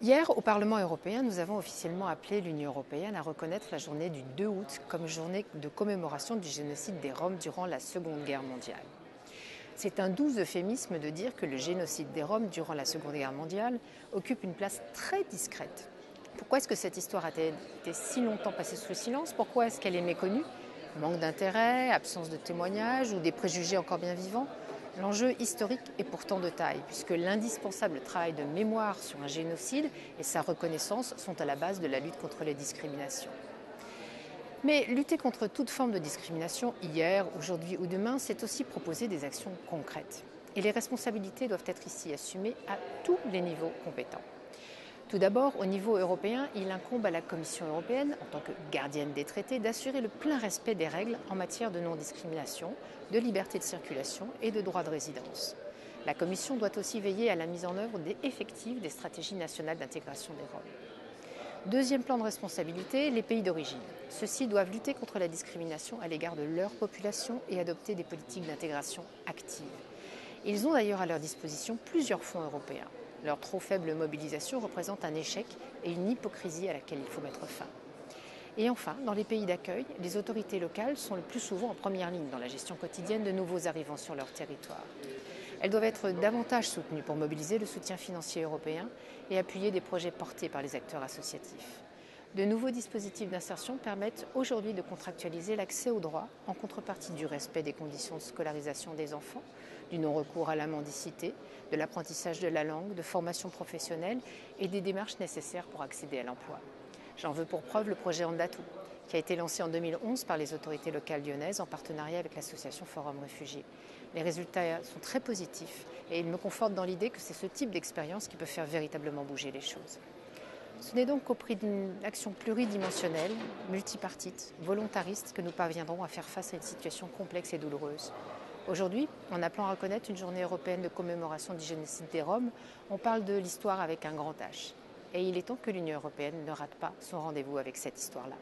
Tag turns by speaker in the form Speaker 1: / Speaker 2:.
Speaker 1: Hier, au Parlement européen, nous avons officiellement appelé l'Union européenne à reconnaître la journée du 2 août comme journée de commémoration du génocide des Roms durant la Seconde Guerre mondiale. C'est un doux euphémisme de dire que le génocide des Roms durant la Seconde Guerre mondiale occupe une place très discrète. Pourquoi est-ce que cette histoire a-t-elle été si longtemps passée sous le silence? Pourquoi est-ce qu'elle est méconnue? Manque d'intérêt, absence de témoignages ou des préjugés encore bien vivants? L'enjeu historique est pourtant de taille, puisque l'indispensable travail de mémoire sur un génocide et sa reconnaissance sont à la base de la lutte contre les discriminations. Mais lutter contre toute forme de discrimination, hier, aujourd'hui ou demain, c'est aussi proposer des actions concrètes. Et les responsabilités doivent être ici assumées à tous les niveaux compétents. Tout d'abord, au niveau européen, il incombe à la Commission européenne, en tant que gardienne des traités, d'assurer le plein respect des règles en matière de non-discrimination, de liberté de circulation et de droit de résidence. La Commission doit aussi veiller à la mise en œuvre effective des stratégies nationales d'intégration des Roms. Deuxième plan de responsabilité, les pays d'origine. Ceux-ci doivent lutter contre la discrimination à l'égard de leur population et adopter des politiques d'intégration actives. Ils ont d'ailleurs à leur disposition plusieurs fonds européens. Leur trop faible mobilisation représente un échec et une hypocrisie à laquelle il faut mettre fin. Et enfin, dans les pays d'accueil, les autorités locales sont le plus souvent en première ligne dans la gestion quotidienne de nouveaux arrivants sur leur territoire. Elles doivent être davantage soutenues pour mobiliser le soutien financier européen et appuyer des projets portés par les acteurs associatifs. De nouveaux dispositifs d'insertion permettent aujourd'hui de contractualiser l'accès aux droits en contrepartie du respect des conditions de scolarisation des enfants, du non-recours à la mendicité, de l'apprentissage de la langue, de formation professionnelle et des démarches nécessaires pour accéder à l'emploi. J'en veux pour preuve le projet Andatu, qui a été lancé en 2011 par les autorités locales lyonnaises en partenariat avec l'association Forum Réfugiés. Les résultats sont très positifs et ils me confortent dans l'idée que c'est ce type d'expérience qui peut faire véritablement bouger les choses. Ce n'est donc qu'au prix d'une action pluridimensionnelle, multipartite, volontariste que nous parviendrons à faire face à une situation complexe et douloureuse. Aujourd'hui, en appelant à reconnaître une journée européenne de commémoration du génocide des Roms, on parle de l'histoire avec un grand H. Et il est temps que l'Union européenne ne rate pas son rendez-vous avec cette histoire-là.